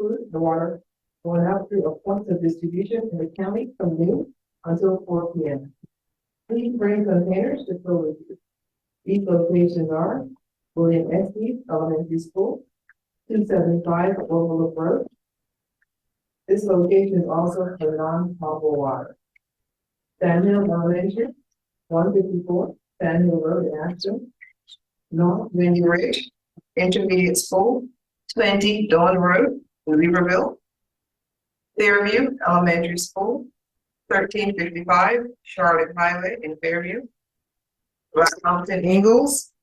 include the water going out through a points of distribution in the county from noon until 4 p.m. Please bring containers to fill with you. These locations are William Estes Elementary School, 275 Overlook Road. This location is also for non-potable water. Sandhill Elementary, 154 Sandhill Road in Ashton. North Windy Ridge Intermediate School, 20 Dawn Road in Weaverville. Fairview Elementary School, 1355 Charlotte Highway in Fairview. Black Mountain Ingalls,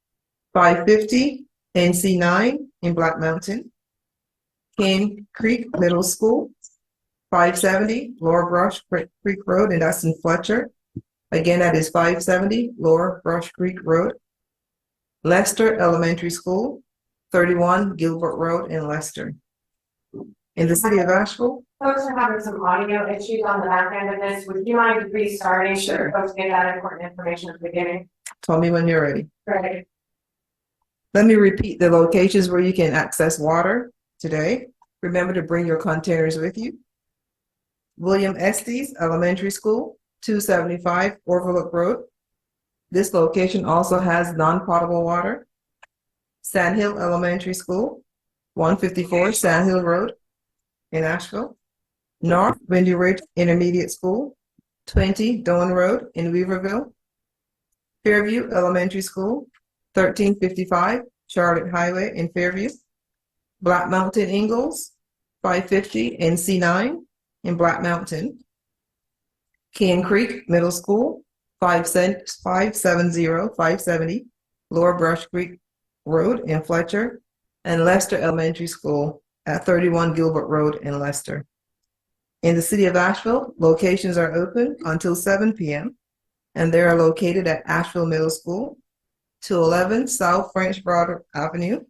550 NC9 in Black Mountain. Cane Creek Middle School, 570 Lower Brush Creek Road, and that's in Fletcher. Again, that is 570 Lower Brush Creek Road. Leicester Elementary School, 31 Gilbert Road in Leicester. In the city of Asheville. Folks are having some audio issues on the back end of this. Would you mind restarting? Sure. Folks get that important information at the beginning. Tell me when you're ready. Ready. Let me repeat the locations where you can access water today. Remember to bring your containers with you. William Estes Elementary School, 275 Overlook Road. This location also has non-potable water. Sandhill Elementary School, 154 Sandhill Road in Asheville. North Windy Ridge Intermediate School, 20 Dawn Road in Weaverville. Fairview Elementary School, 1355 Charlotte Highway in Fairview. Black Mountain Ingalls, 550 NC9 in Black Mountain. Cane Creek Middle School, 570 Lower Brush Creek Road in Fletcher, and Leicester Elementary School at 31 Gilbert Road in Leicester. In the city of Asheville, locations are open until 7 p.m. and they are located at Asheville Middle School, 211 South French Broad Avenue,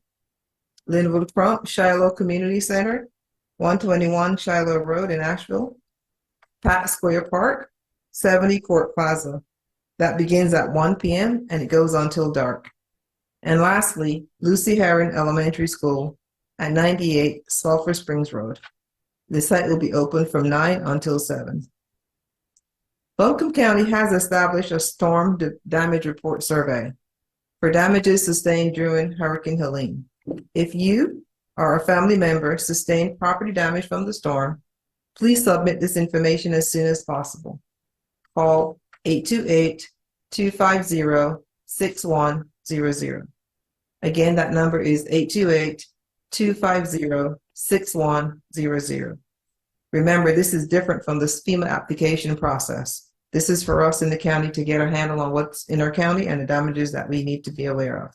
Linwood Crump Shiloh Community Center, 121 Shiloh Road in Asheville, Pat Square Park, 70 Court Plaza. That begins at 1 p.m. and it goes until dark. And lastly, Lucy Herron Elementary School at 98 Sulphur Springs Road. The site will be open from 9 until 7. Buncombe County has established a storm damage report survey for damages sustained during Hurricane Helene. If you or a family member sustained property damage from the storm, please submit this information as soon as possible. Call 828-250-6100. Again, that number is 828-250-6100. Remember, this is different from the FEMA application process. This is for us in the county to get a handle on what's in our county and the damages that we need to be aware of.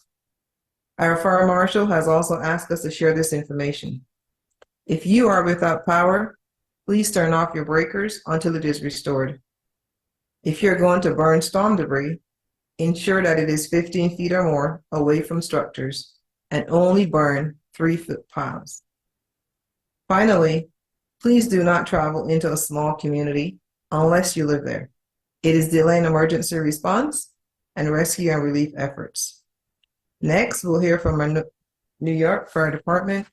Our fire marshal has also asked us to share this information. If you are without power, please turn off your breakers until it is restored. If you're going to burn storm debris, ensure that it is 15 feet or more away from structures and only burn 3-foot piles. Finally, please do not travel into a small community unless you live there. It is delaying emergency response and rescue and relief efforts. Next, we'll hear from our New York Fire Department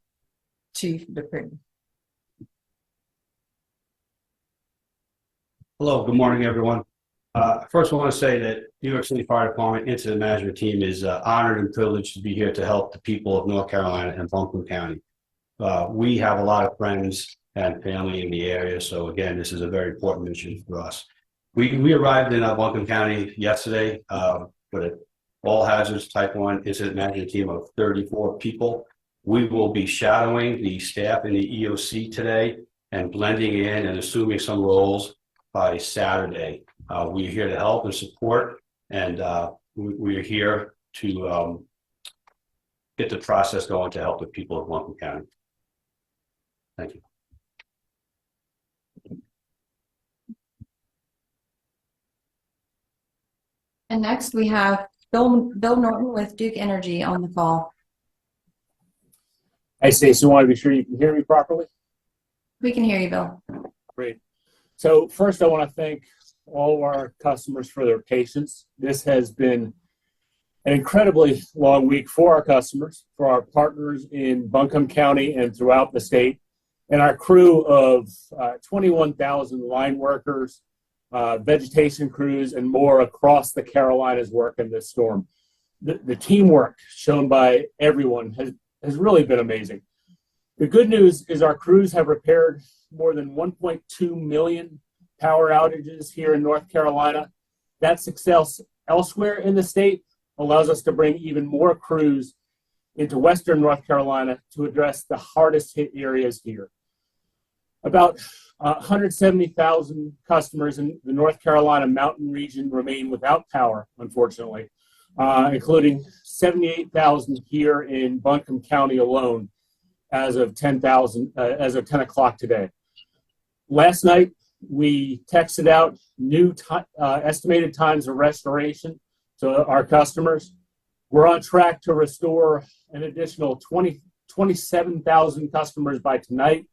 Chief DePree. Hello, good morning, everyone. First, I want to say that New York City Fire Department Incident Management Team is honored and privileged to be here to help the people of North Carolina and Buncombe County. We have a lot of friends and family in the area, so again, this is a very important mission for us. We arrived in Buncombe County yesterday with an all hazards type 1 incident management team of 34 people. We will be shadowing the staff in the EOC today and blending in and assuming some roles by Saturday. We're here to help and support, and we're here to get the process going to help the people of Buncombe County. Thank you. And next we have Bill Norton with Duke Energy on the call. Hey, Stacey, I want to be sure you can hear me properly. We can hear you, Bill. Great. So first, I want to thank all of our customers for their patience. This has been an incredibly long week for our customers, for our partners in Buncombe County and throughout the state. and our crew of 21,000 line workers, vegetation crews, and more across the Carolinas work in this storm. The teamwork shown by everyone has really been amazing. The good news is our crews have repaired more than 1.2 million power outages here in North Carolina. That success elsewhere in the state allows us to bring even more crews into Western North Carolina to address the hardest hit areas here. About 170,000 customers in the North Carolina mountain region remain without power, unfortunately, including 78,000 here in Buncombe County alone as of 10 o'clock today. Last night, we texted out new estimated times of restoration to our customers. We're on track to restore an additional 27,000 customers by tonight,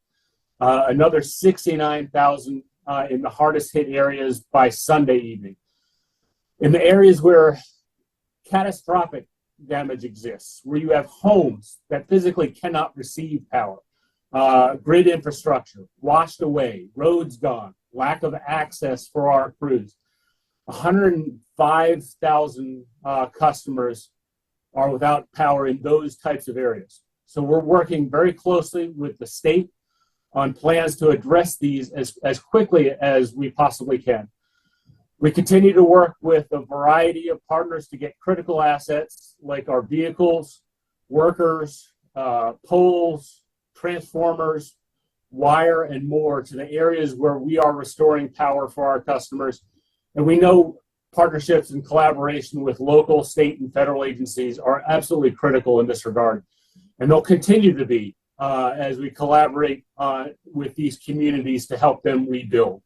another 69,000 in the hardest hit areas by Sunday evening. In the areas where catastrophic damage exists, where you have homes that physically cannot receive power, grid infrastructure washed away, roads gone, lack of access for our crews. 105,000 customers are without power in those types of areas. So we're working very closely with the state on plans to address these as quickly as we possibly can. We continue to work with a variety of partners to get critical assets like our vehicles, workers, poles, transformers, wire, and more to the areas where we are restoring power for our customers. And we know partnerships and collaboration with local, state, and federal agencies are absolutely critical in this regard. And they'll continue to be as we collaborate with these communities to help them rebuild.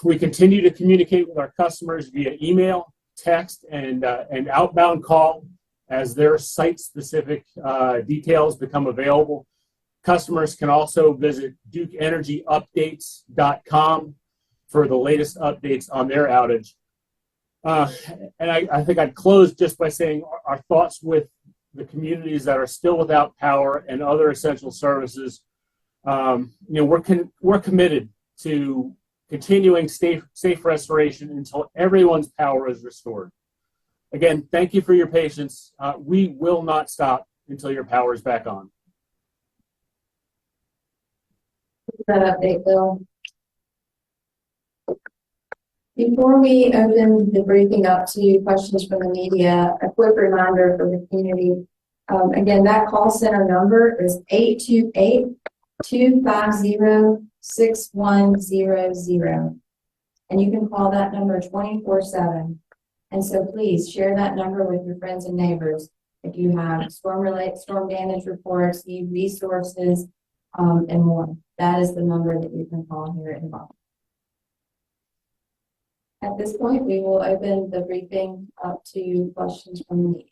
We continue to communicate with our customers via email, text, and outbound call as their site-specific details become available. Customers can also visit DukeEnergyUpdates.com for the latest updates on their outage. And I think I'd close just by saying our thoughts with the communities that are still without power and other essential services. We're committed to continuing safe restoration until everyone's power is restored. Again, thank you for your patience. We will not stop until your power is back on. That update, Bill. Before we open the briefing up to questions from the media, a quick reminder for the community. Again, that call center number is 828-250-6100. And you can call that number 24/7. And so please share that number with your friends and neighbors. If you have storm damage reports, need resources, and more. That is the number that you can call here at Buncombe. At this point, we will open the briefing up to questions from the media.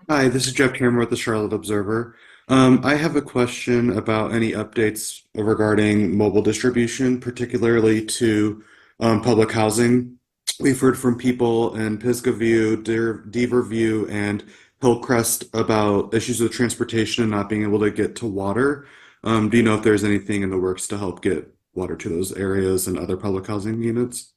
Hi, this is Jeff Cameron with the Charlotte Observer. I have a question about any updates regarding mobile distribution, particularly to public housing. We've heard from people in Pisgah View, Deaver View, and Hillcrest about issues with transportation and not being able to get to water. Do you know if there's anything in the works to help get water to those areas and other public housing units?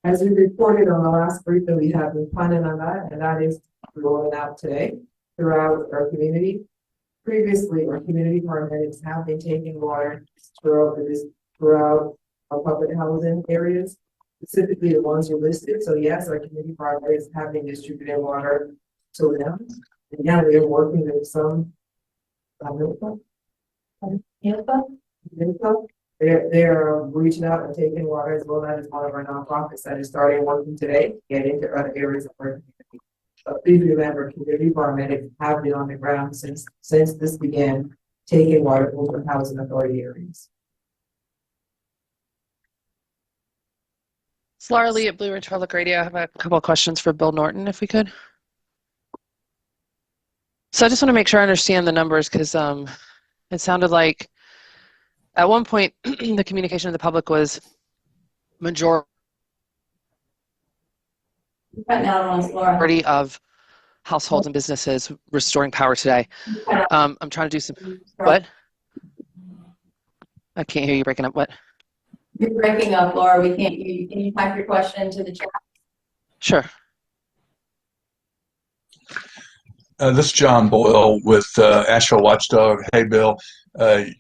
As we reported on the last briefing, we have been planning on that, and that is rolling out today throughout our community. Previously, our community paramedics have been taking water throughout our public housing areas, specifically the ones you listed. So yes, our community paramedics have been distributing water to them. And yeah, we are working with some they're reaching out and taking water as well. That is one of our nonprofits that is starting working today, get into other areas of our community. But please remember, community paramedics have been on the ground since this began, taking water over housing authority areas. It's Laura Lee at Blue Ridge Public Radio. I have a couple of questions for Bill Norton, if we could. So I just want to make sure I understand the numbers because it sounded like At one point, the communication to the public was majority Cutting out on us, Laura. of households and businesses restoring power today. I'm trying to do some, what? I can't hear you breaking up. What? You're breaking up, Laura. We can't hear you. Can you type your question into the chat? Sure. This is John Boyle with Asheville Watchdog. Hey, Bill,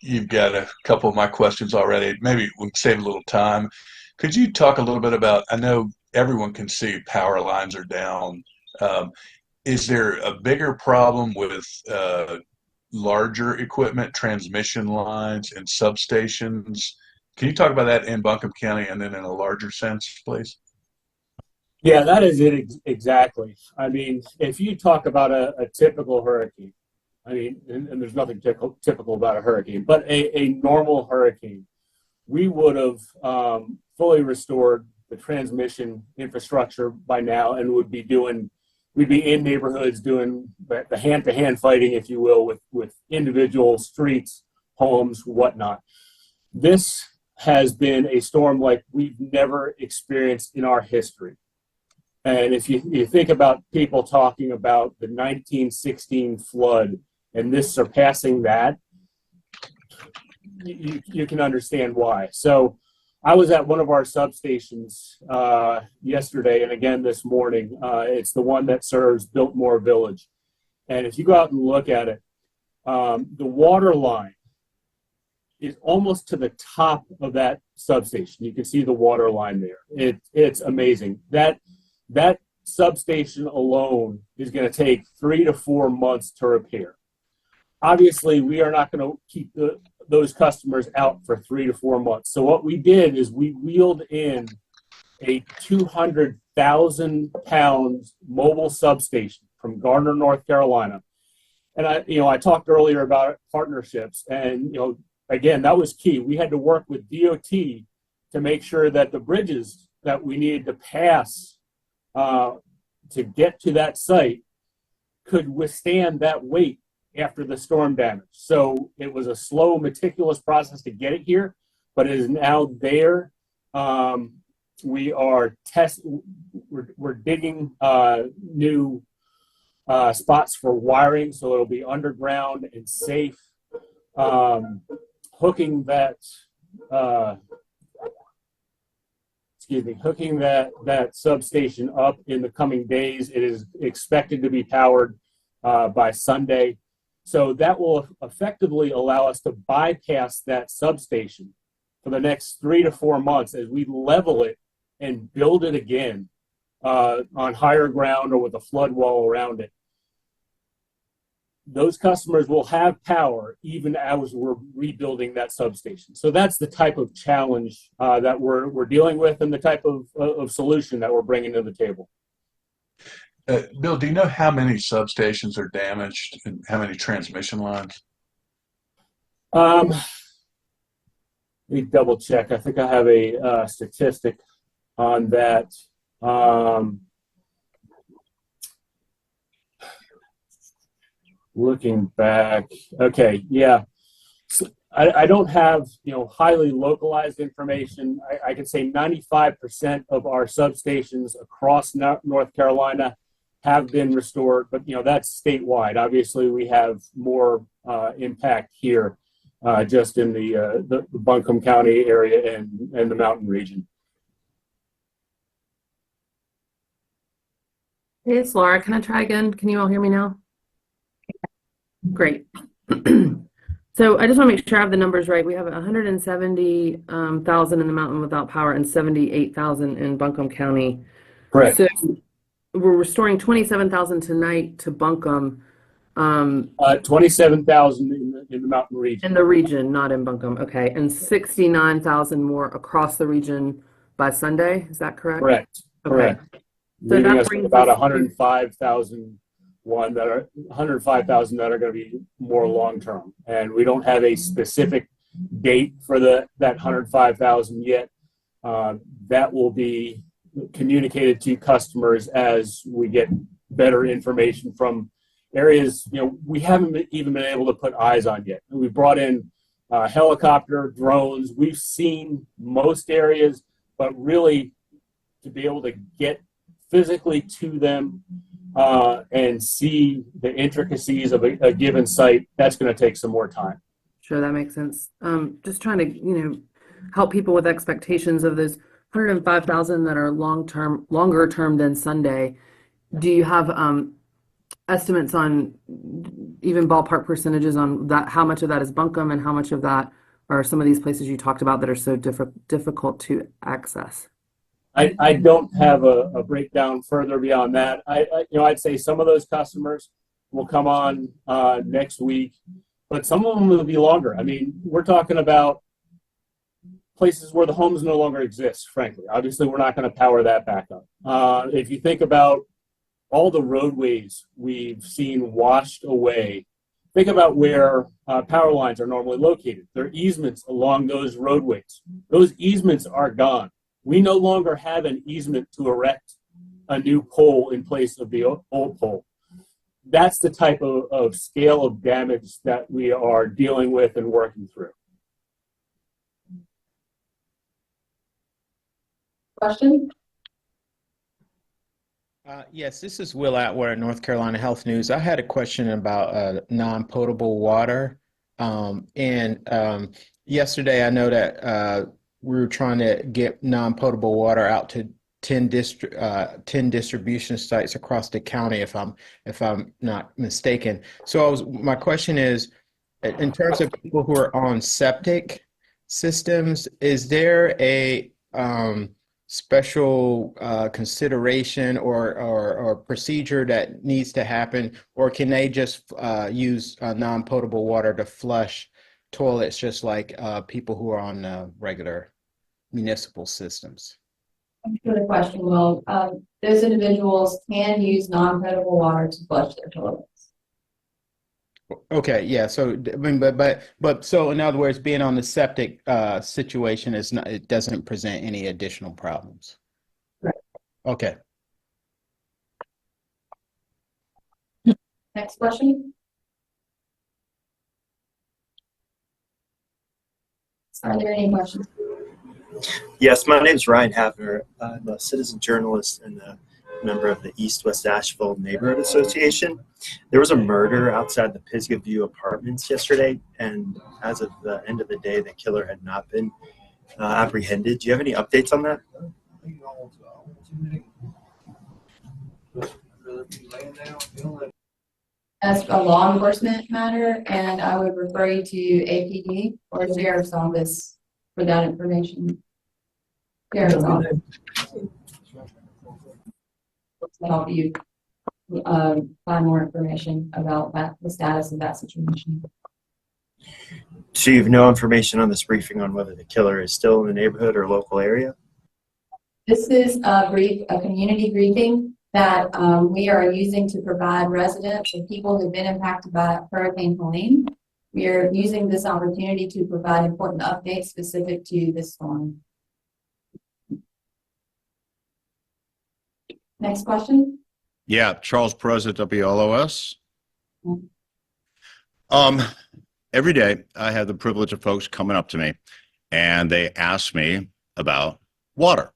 you've got a couple of my questions already. Maybe we can save a little time. Could you talk a little bit about, I know everyone can see power lines are down. Is there a bigger problem with larger equipment, transmission lines, and substations? Can you talk about that in Buncombe County and then in a larger sense, please? Yeah, that is it exactly. I mean, if you talk about a typical hurricane, I mean, and there's nothing typical about a hurricane, but a normal hurricane, we would have fully restored the transmission infrastructure by now and we'd be in neighborhoods doing the hand-to-hand fighting, if you will, with individual streets, homes, whatnot. This has been a storm like we've never experienced in our history. And if you think about people talking about the 1916 flood and this surpassing that, you can understand why. So I was at one of our substations yesterday and again this morning. It's the one that serves Biltmore Village. And if you go out and look at it, the water line is almost to the top of that substation. You can see the water line there. It's amazing. That substation alone is going to take 3 to 4 months to repair. Obviously, we are not going to keep those customers out for 3 to 4 months. So what we did is we wheeled in a 200,000 pound mobile substation from Gardner, North Carolina. And I talked earlier about partnerships, and again, that was key. We had to work with DOT to make sure that the bridges that we needed to pass to get to that site could withstand that weight after the storm damage. So it was a slow, meticulous process to get it here, but it is now there. We are we're digging new spots for wiring, so it'll be underground and safe. Hooking that substation up in the coming days. It is expected to be powered by Sunday. So that will effectively allow us to bypass that substation for the next 3 to 4 months as we level it and build it again on higher ground or with a flood wall around it. Those customers will have power even as we're rebuilding that substation. So that's the type of challenge that we're dealing with and the type of solution that we're bringing to the table. Bill, do you know how many substations are damaged and how many transmission lines? Let me double check. I think I have a statistic on that. Looking back, okay, yeah. So I don't have highly localized information. I can say 95% of our substations across North Carolina have been restored, but that's statewide. Obviously, we have more impact here, just in the Buncombe County area and the mountain region. Hey, it's Laura. Can I try again? Can you all hear me now? Great. So I just want to make sure I have the numbers right. We have 170,000 in the mountain without power and 78,000 in Buncombe County. Correct. So we're restoring 27,000 tonight to Buncombe. 27,000 in the mountain region. In the region, not in Buncombe. Okay. And 69,000 more across the region by Sunday. Is that correct? Correct. Okay. Correct. So Leaving that us brings with about us 105,000 that are 105,000 that are going to be more long term, and we don't have a specific date for that 105,000 yet. That will be communicated to customers as we get better information from areas we haven't even been able to put eyes on yet. We brought in helicopter, drones. We've seen most areas, but really to be able to get physically to them and see the intricacies of a given site, that's going to take some more time. Sure, that makes sense. Just trying to, help people with expectations of those 105,000 that are longer term than Sunday. Do you have estimates on even ballpark percentages on that? How much of that is Buncombe and how much of that are some of these places you talked about that are so difficult to access? I don't have a breakdown further beyond that. I'd say some of those customers will come on next week, but some of them will be longer. I mean, we're talking about places where the homes no longer exist, frankly. Obviously, we're not going to power that back up. If you think about all the roadways we've seen washed away, think about where power lines are normally located. There are easements along those roadways. Those easements are gone. We no longer have an easement to erect a new pole in place of the old pole. That's the type of scale of damage that we are dealing with and working through. Question? Yes, this is Will Atwater, North Carolina Health News. I had a question about non-potable water. Yesterday, I know that we were trying to get non-potable water out to 10 distribution sites across the county, if I'm not mistaken. So my question is, in terms of people who are on septic systems, is there a special consideration or procedure that needs to happen, or can they just use non-potable water to flush toilets just like people who are on regular municipal systems? Thanks for the question. Well, those individuals can use non-potable water to flush their toilets. Okay, yeah. So, I mean, but so in other words, being on the septic situation is not, it doesn't present any additional problems. Right. Okay. Next question. Are there any questions? Yes, my name is Ryan Havner. I'm a citizen journalist and a member of the East West Asheville Neighborhood Association. There was a murder outside the Pisgah View Apartments yesterday, and as of the end of the day, the killer had not been apprehended. Do you have any updates on that? That's a law enforcement matter, and I would refer you to APD or Sheriff's Office for that information. Sheriff's Office. To help you find more information about the status of that situation. So you have no information on this briefing on whether the killer is still in the neighborhood or local area? This is a community briefing that we are using to provide residents and people who've been impacted by Hurricane Helene. We are using this opportunity to provide important updates specific to this storm. Next question. Yeah, Charles Perez at WLOS. Every day I have the privilege of folks coming up to me and they ask me about water.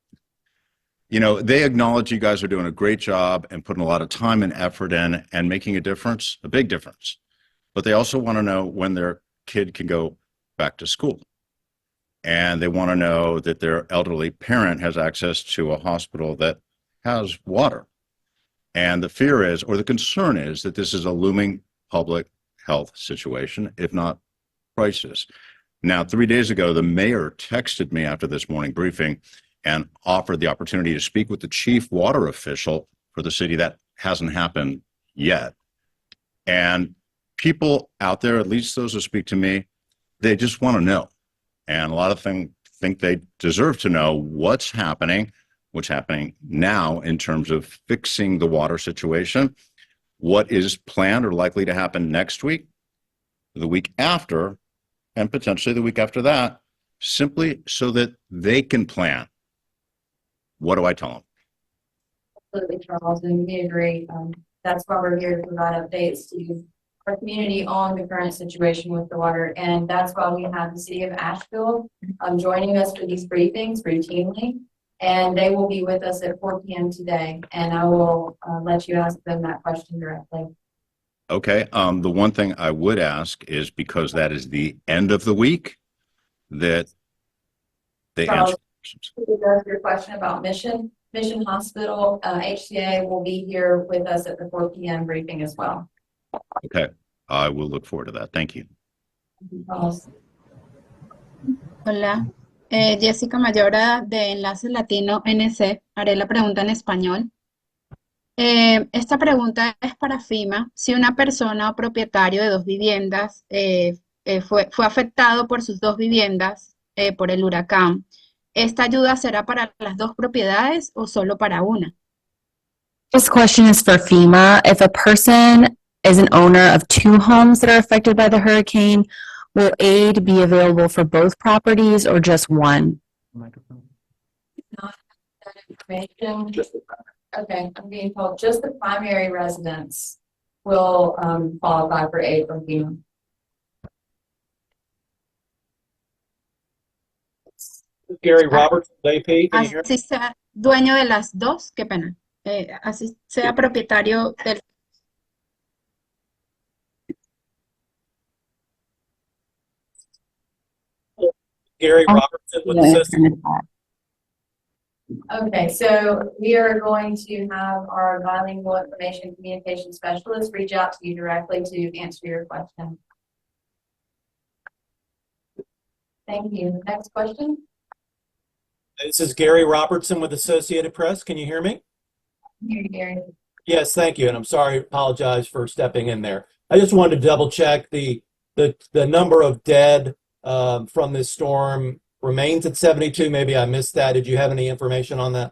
You know, they acknowledge you guys are doing a great job and putting a lot of time and effort in and making a difference, a big difference. But they also want to know when their kid can go back to school. And they want to know that their elderly parent has access to a hospital that has water. And the fear is, or the concern is, that this is a looming public health situation, if not crisis. Now, 3 days ago, the mayor texted me after this morning briefing and offered the opportunity to speak with the chief water official for the city. That hasn't happened yet. And people out there, at least those who speak to me, they just want to know. And a lot of them think they deserve to know what's happening now in terms of fixing the water situation, what is planned or likely to happen next week, the week after, and potentially the week after that, simply so that they can plan. What do I tell them? Absolutely, Charles, and we agree. That's why we're here to provide updates to our community on the current situation with the water. And that's why we have the city of Asheville joining us for these briefings routinely. And they will be with us at 4 p.m. today. And I will let you ask them that question directly. Okay. The one thing I would ask is, because that is the end of the week, that they answer questions. To address your question about Mission Hospital, HCA will be here with us at the 4 p.m. briefing as well. Okay. I will look forward to that. Thank you. Hola, Jessica Mayora de Enlace Latino NC. Haré la pregunta en español. Esta pregunta es para FEMA. Si una persona o propietario de dos viviendas fue afectado por sus dos viviendas por el huracán, ¿esta ayuda será para las dos propiedades o solo para una? This question is for FEMA. If a person is an owner of two homes that are affected by the hurricane, will aid be available for both properties or just one? Not that information. Okay, I'm being told just the primary residence will qualify for aid from FEMA. Gary Roberts, AP. Can you hear me? Así sea dueño de las dos, qué pena. Así sea propietario del. Gary Robertson with Associated. Okay, so we are going to have our bilingual information communication specialist reach out to you directly to answer your question. Thank you. Next question. This is Gary Robertson with Associated Press. Can you hear me? Here, Gary. Yes, thank you. And I'm sorry, apologize for stepping in there. I just wanted to double check the number of dead from this storm remains at 72. Maybe I missed that. Did you have any information on that?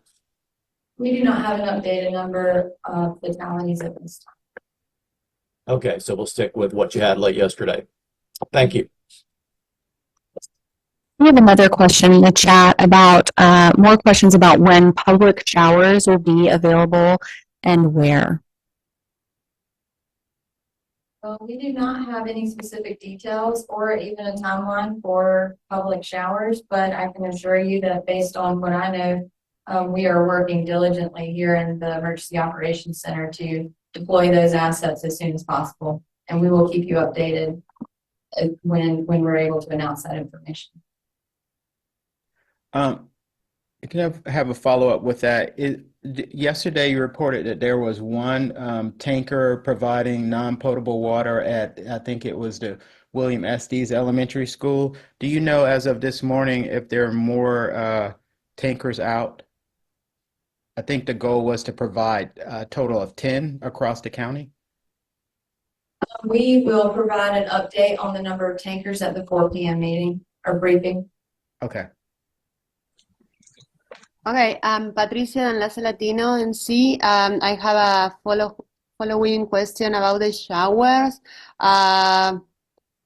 We do not have an updated number of fatalities at this time. Okay, so we'll stick with what you had late yesterday. Thank you. We have another question in the chat about more questions about when public showers will be available and where. We do not have any specific details or even a timeline for public showers, but I can assure you that based on what I know, we are working diligently here in the Emergency Operations Center to deploy those assets as soon as possible. And we will keep you updated when we're able to announce that information. Can I have a follow-up with that? Yesterday you reported that there was one tanker providing non-potable water at, I think it was the William Estes Elementary School. Do you know as of this morning if there are more tankers out? I think the goal was to provide a total of 10 across the county. We will provide an update on the number of tankers at the 4 p.m. meeting or briefing. Okay. Okay, Patricia, Enlace Latino NC. I have a following question about the showers. I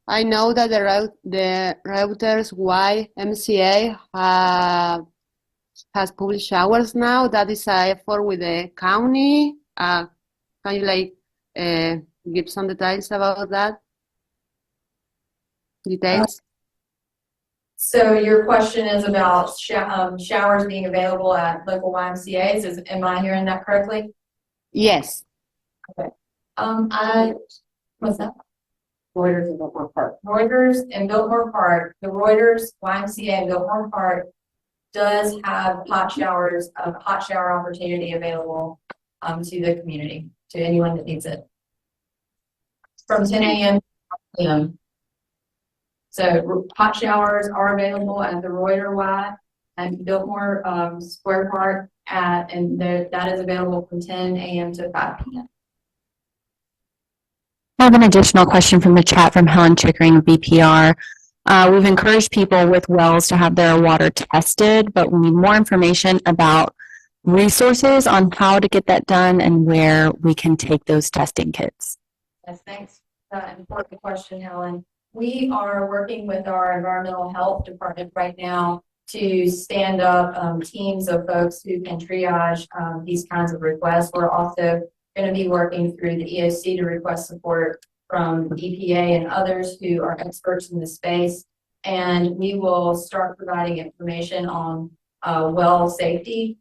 know that the Reuters YMCA has public showers now. That is an effort with the county. Can you give some details about that? Details? So your question is about showers being available at local YMCA's. Am I hearing that correctly? Yes. Okay. What's that? Reuters and Biltmore Park. Reuters and Biltmore Park. The Reuters YMCA and Biltmore Park does have hot shower opportunity available to the community, to anyone that needs it. From 10 a.m. to 5 p.m. So hot showers are available at the Reuter Y and Biltmore Square Park that is available from 10 a.m. to 5 p.m. I have an additional question from the chat from Helen Chickering of BPR. We've encouraged people with wells to have their water tested, but we need more information about resources on how to get that done and where we can take those testing kits. Yes, thanks for that important question, Helen. We are working with our environmental health department right now to stand up teams of folks who can triage these kinds of requests. We're also going to be working through the EOC to request support from EPA and others who are experts in the space. And we will start providing information on well safety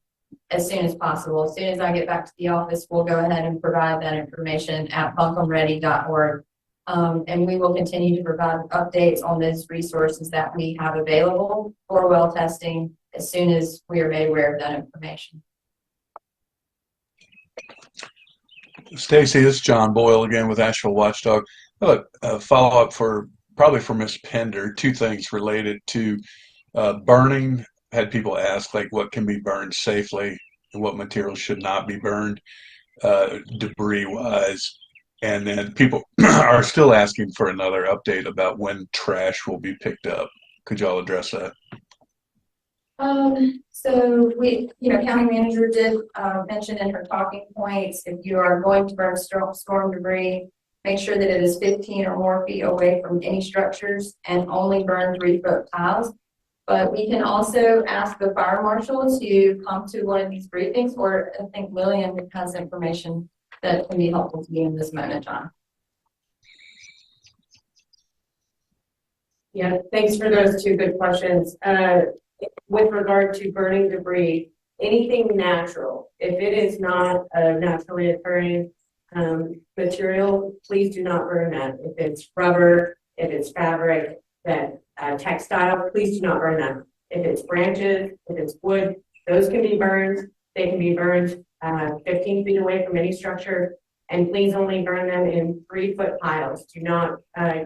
as soon as possible. As soon as I get back to the office, we'll go ahead and provide that information at buncombeready.org. And we will continue to provide updates on those resources that we have available for well testing as soon as we are made aware of that information. Stacy, this is John Boyle again with Asheville Watchdog. A follow-up for Ms. Pender. Two things related to burning. Had people ask like what can be burned safely and what materials should not be burned, debris-wise. And then people are still asking for another update about when trash will be picked up. Could y'all address that? So we, county manager did mention in her talking points, if you are going to burn storm debris, make sure that it is 15 or more feet away from any structures and only burn 3-foot piles. But we can also ask the fire marshal to come to one of these briefings, or I think Lillian has information that can be helpful to you in this moment, John. Yeah, thanks for those two good questions. With regard to burning debris, anything natural, if it is not a naturally occurring material, please do not burn that. If it's rubber, if it's fabric, that textile, please do not burn that. If it's branches, if it's wood, those can be burned. They can be burned 15 feet away from any structure, and please only burn them in 3-foot piles. Do not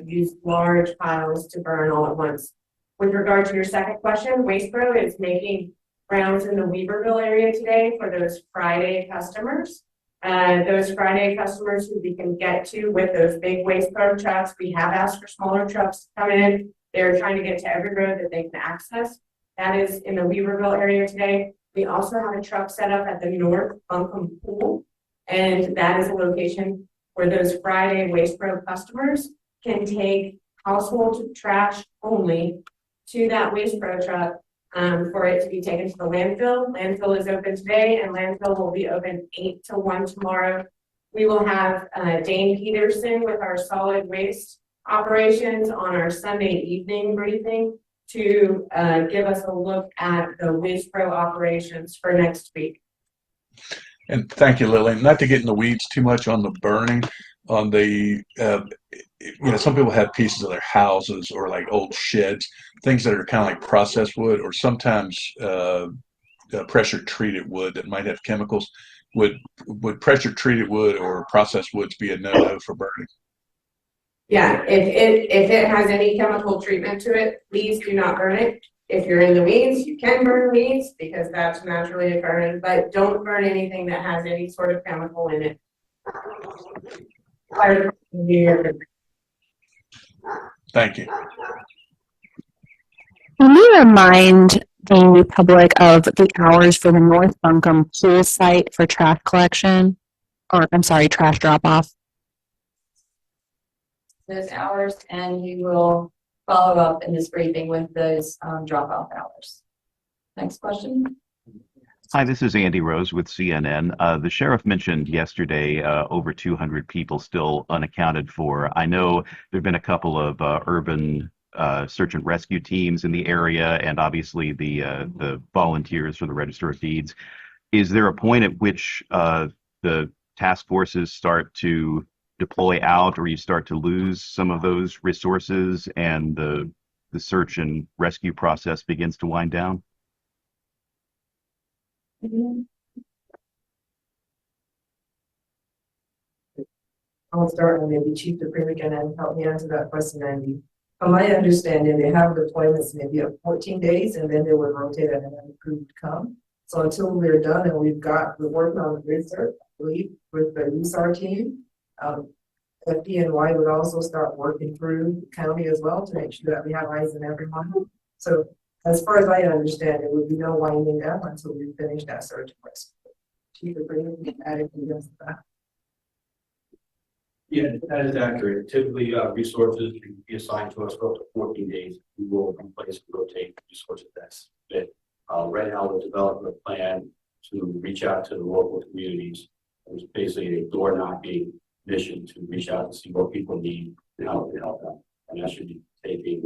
use large piles to burn all at once. With regard to your second question, Waste Pro is making rounds in the Weaverville area today for those Friday customers. Those Friday customers who we can get to with those big Waste Pro trucks. We have asked for smaller trucks to come in. They're trying to get to every road that they can access. That is in the Weaverville area today. We also have a truck set up at the North Buncombe Pool, and that is a location where those Friday Waste Pro customers can take household trash only to that Waste Pro truck for it to be taken to the landfill. Landfill is open today, and landfill will be open 8 to 1 tomorrow. We will have Dane Peterson with our solid waste operations on our Sunday evening briefing to give us a look at the Waste Pro operations for next week. And thank you, Lillian. Not to get in the weeds too much on the burning, on the, some people have pieces of their houses or like old sheds, things that are kind of like processed wood, or sometimes pressure treated wood that might have chemicals. Would pressure treated wood or processed woods be a no-no for burning? Yeah, if it has any chemical treatment to it, please do not burn it. If you're in the weeds, you can burn weeds because that's naturally occurring, but don't burn anything that has any sort of chemical in it. Thank you. Can you remind the public of the hours for the North Buncombe Pool site for trash collection? Or, I'm sorry, trash drop-off? Those hours, and you will follow up in this briefing with those drop-off hours. Next question. Hi, this is Andy Rose with CNN. The sheriff mentioned yesterday over 200 people still unaccounted for. I know there have been a couple of urban search and rescue teams in the area, and obviously the volunteers for the Register of Deeds. Is there a point at which the task forces start to deploy out, or you start to lose some of those resources and the search and rescue process begins to wind down? I'll start, and maybe Chief DePrima can help me answer that question, Andy. From my understanding, they have deployments maybe of 14 days, and then they would rotate and then crew would come. So until we're done and we're working on the research, I believe, with the USAR team, FDNY would also start working through the county as well to make sure that we have eyes on everyone. So as far as I understand, there would be no winding down until we finish that search and rescue. Chief DePrima can add anything else to that. Yeah, that is accurate. Typically, resources can be assigned to us for up to 14 days. We will replace and rotate resources that's fit. Right now, we're developing a plan to reach out to the local communities. There's basically a door knocking mission to reach out and see what people need and how we can help them. And that should be taking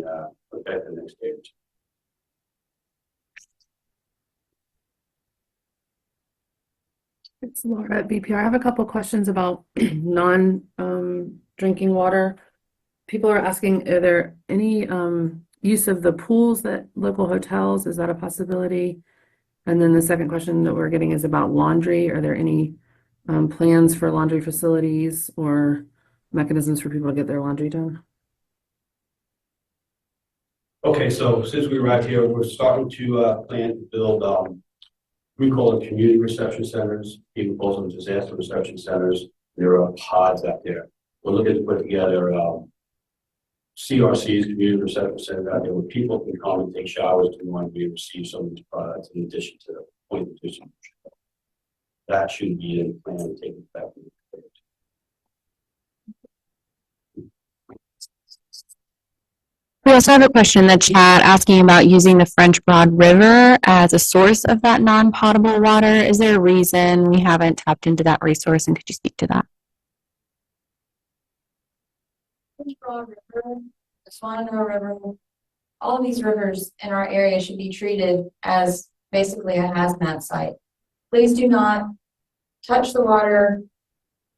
effect the next day or two. It's Laura at BPR. I have a couple questions about non-drinking water. People are asking, are there any use of the pools at local hotels? Is that a possibility? And then the second question that we're getting is about laundry. Are there any plans for laundry facilities or mechanisms for people to get their laundry done? Okay, so since we arrived here, we're starting to plan to build, we call it community reception centers, people call them disaster reception centers. There are pods out there. We're looking to put together CRCs, community reception centers out there where people can come and take showers to laundry and receive some of these products in addition to the point of distribution. That should be in the plan to take effect. We also have a question in the chat asking about using the French Broad River as a source of that non-potable water. Is there a reason we haven't tapped into that resource, and could you speak to that? French Broad River, the Swananoa River, all of these rivers in our area should be treated as basically a hazmat site. Please do not touch the water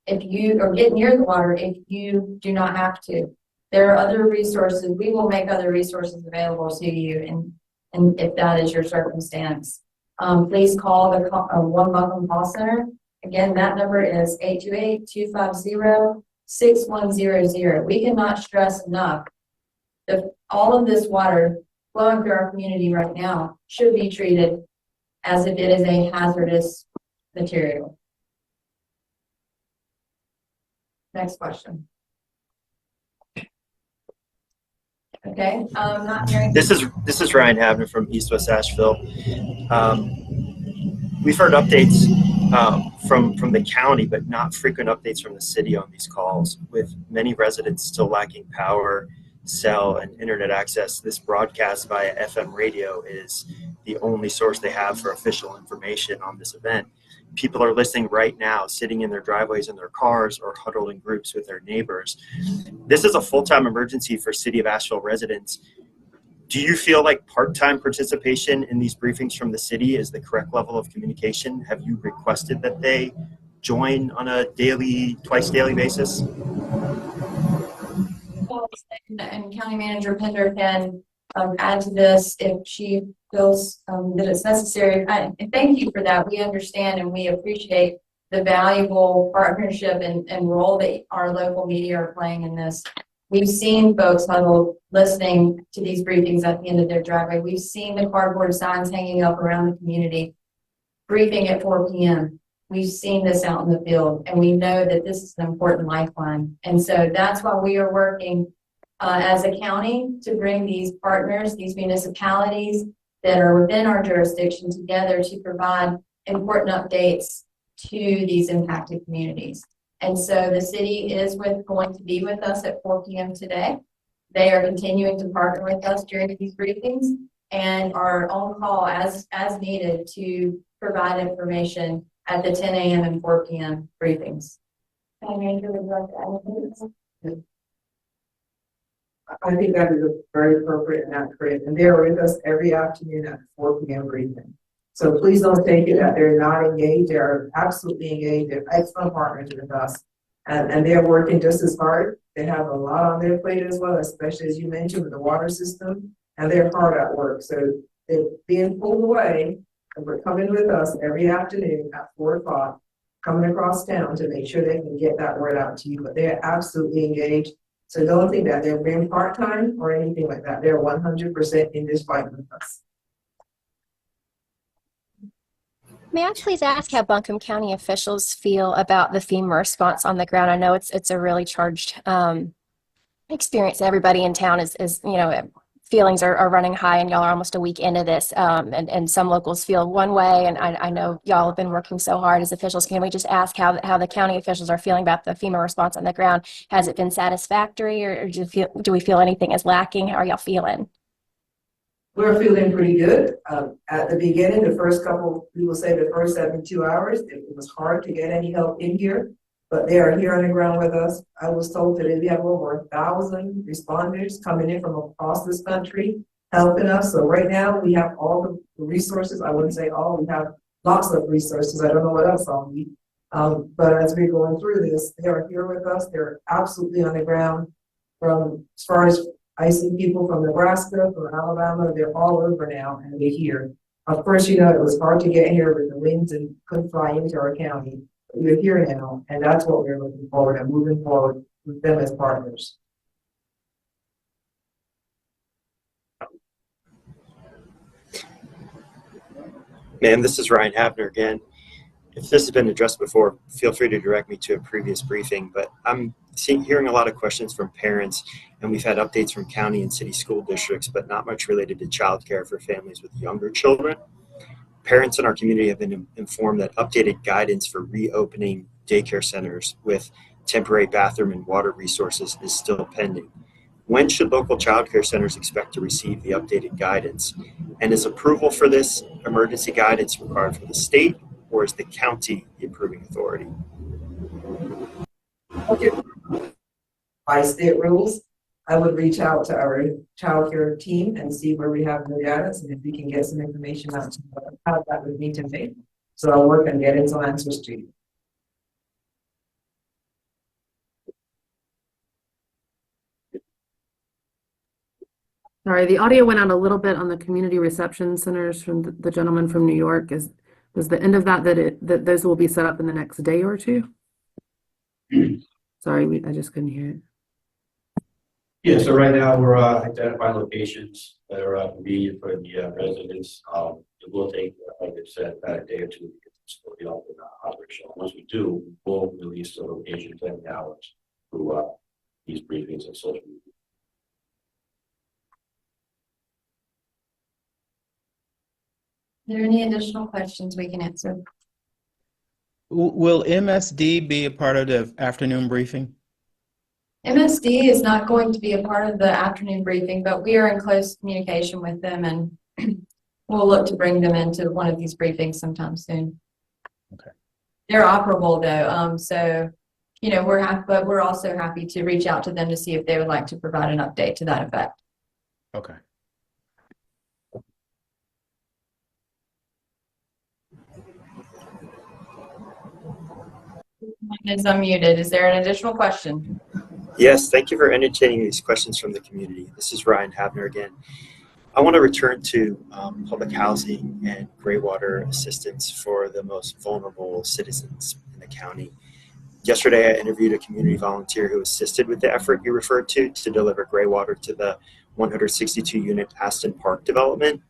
or get near the water if you do not have to. There are other resources. We will make other resources available to you, and if that is your circumstance, please call the One Buncombe Call Center. Again, that number is 828-250-6100. We cannot stress enough that all of this water flowing through our community right now should be treated as if it is a hazardous material. Next question. Okay, not hearing. This is Ryan Havner from East West Asheville. We've heard updates from the county, but not frequent updates from the city on these calls. With many residents still lacking power, cell, and internet access, this broadcast via FM radio is the only source they have for official information on this event. People are listening right now, sitting in their driveways in their cars or huddled in groups with their neighbors. This is a full-time emergency for City of Asheville residents. Do you feel like part-time participation in these briefings from the city is the correct level of communication? Have you requested that they join on a twice daily basis? And County Manager Pender can add to this if she feels that it's necessary. And thank you for that. We understand and we appreciate the valuable partnership and role that our local media are playing in this. We've seen folks huddled listening to these briefings at the end of their driveway. We've seen the cardboard signs hanging up around the community, briefing at 4 p.m. We've seen this out in the field, and we know that this is an important lifeline. And so that's why we are working as a county to bring these partners, these municipalities that are within our jurisdiction together to provide important updates to these impacted communities. And so the city is going to be with us at 4 p.m. today. They are continuing to partner with us during these briefings and are on call as needed to provide information at the 10 a.m. and 4 p.m. briefings. I think that is very appropriate and accurate. And they are with us every afternoon at 4 p.m. briefing. So please don't take it that they're not engaged. They are absolutely engaged. They're excellent partners with us. And they're working just as hard. They have a lot on their plate as well, especially as you mentioned with the water system. And they're hard at work. So they're being pulled away, and we're coming with us every afternoon at 4 o'clock, coming across town to make sure they can get that word out to you. But they're absolutely engaged. So don't think that they're being part-time or anything like that. They're 100% in this fight with us. May I please ask how Buncombe County officials feel about the FEMA response on the ground? I know it's a really charged experience. Everybody in town is feelings are running high, and y'all are almost a week into this, and some locals feel one way, and I know y'all have been working so hard as officials. Can we just ask how the county officials are feeling about the FEMA response on the ground? Has it been satisfactory, or do we feel anything is lacking? How are y'all feeling? We're feeling pretty good. At the beginning, the first 72 hours, it was hard to get any help in here. but they are here on the ground with us. I was told today we have over 1,000 responders coming in from across this country helping us. So right now we have all the resources. I wouldn't say all, we have lots of resources. I don't know what else I'll need. But as we're going through this, they are here with us. They're absolutely on the ground. From as far as I see people from Nebraska, from Alabama, they're all over now and they're here. Of course, you know, it was hard to get here with the winds and couldn't fly into our county. But we're here now, and that's what we're looking forward and moving forward with them as partners. Ma'am, this is Ryan Havner again. If this has been addressed before, feel free to direct me to a previous briefing, but I'm hearing a lot of questions from parents, and we've had updates from county and city school districts, but not much related to childcare for families with younger children. Parents in our community have been informed that updated guidance for reopening daycare centers with temporary bathroom and water resources is still pending. When should local childcare centers expect to receive the updated guidance? And is approval for this emergency guidance required from the state, or is the county the approving authority? Okay. By state rules, I would reach out to our childcare team and see where we have the guidance and if we can get some information out to how that would need to make. So I'll work and get some answers to you. Sorry, the audio went out a little bit on the community reception centers from the gentleman from New York. Was the end of that that those will be set up in the next day or two? Sorry, I just couldn't hear it. Yeah, so right now we're identifying locations that are convenient for the residents. It will take, like I said, about a day or two to get this fully up and operational. Once we do, we'll release the locations every hours through these briefings and social media. Are there any additional questions we can answer? Will MSD be a part of the afternoon briefing? MSD is not going to be a part of the afternoon briefing, but we are in close communication with them, and we'll look to bring them into one of these briefings sometime soon. Okay. They're operable though, so you know we're happy, but we're also happy to reach out to them to see if they would like to provide an update to that effect. Okay. Is unmuted. Is there an additional question? Yes, thank you for entertaining these questions from the community. This is Ryan Havner again. I want to return to public housing and gray water assistance for the most vulnerable citizens in the county. Yesterday, I interviewed a community volunteer who assisted with the effort you referred to deliver gray water to the 162-unit Aston Park development.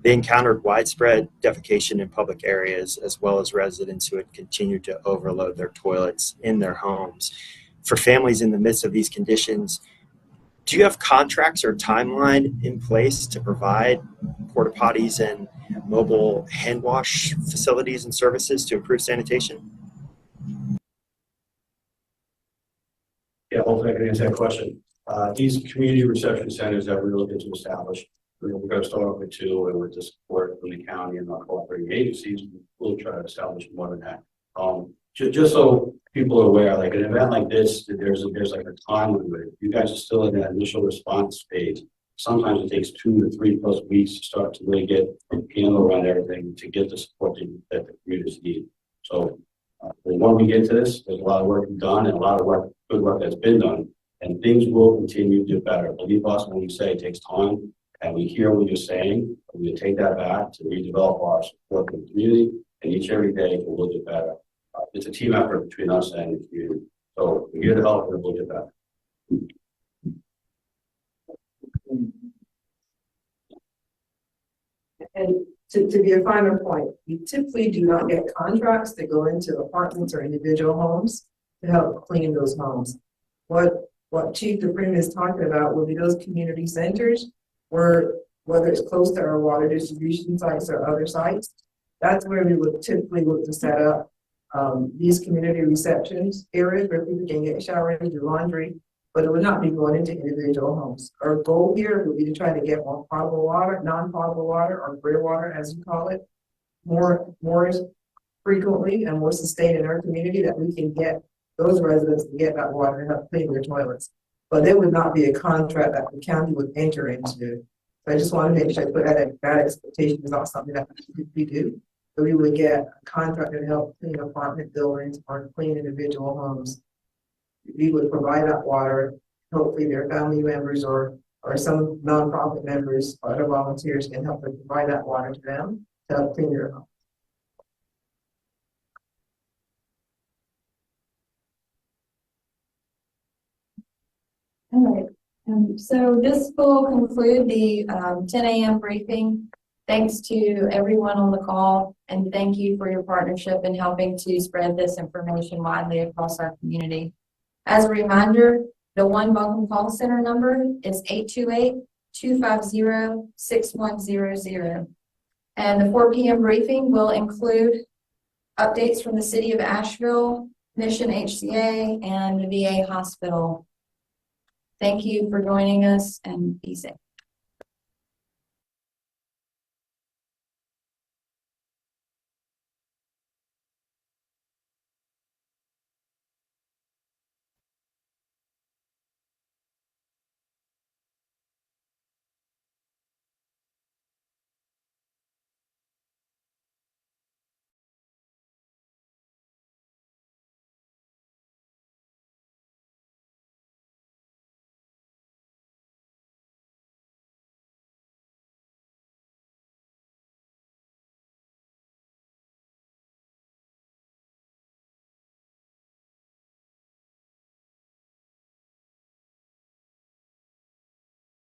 They encountered widespread defecation in public areas, as well as residents who had continued to overload their toilets in their homes. For families in the midst of these conditions, do you have contracts or timeline in place to provide porta potties and mobile hand wash facilities and services to improve sanitation? Yeah, hopefully I can answer that question. These community reception centers that we're looking to establish, we're going to start off with 2, and with the support from the county and our cooperating agencies, we'll try to establish more than that. Just so people are aware, like an event like this, there's like a time limit. You guys are still in that initial response phase. Sometimes it takes 2 to 3+ weeks to start to really get a handle around everything to get the support that the communities need. So the more we get to this, there's a lot of work done and a lot of good work that's been done, and things will continue to get better. Believe us when we say it takes time, and we hear what you're saying, and we take that back to redevelop our support in the community, and each and every day it will get better. It's a team effort between us and the community. So we're here to help, and we'll get better. And to be a final point, we typically do not get contracts that go into apartments or individual homes to help clean those homes. What Chief DePrima is talking about will be those community centers where, whether it's close to our water distribution sites or other sites, that's where we would typically look to set up these community receptions areas where people can get showering, do laundry, but it would not be going into individual homes. Our goal here would be to try to get more potable water, non-potable water, or gray water, as you call it, more frequently and more sustained in our community, that we can get those residents to get that water and help clean their toilets. But there would not be a contract that the county would enter into. So I just want to make sure I put that expectation is not something that we do. So we would get a contract to help clean apartment buildings or clean individual homes. We would provide that water. Hopefully their family members or some nonprofit members or other volunteers can help them provide that water to them to help clean their homes. All right. So this will conclude the 10 a.m. briefing. Thanks to everyone on the call, and thank you for your partnership in helping to spread this information widely across our community. As a reminder, the One Buncombe Call Center number is 828-250-6100. And the 4 p.m. briefing will include updates from the City of Asheville, Mission HCA, and the VA Hospital. Thank you for joining us, and be safe.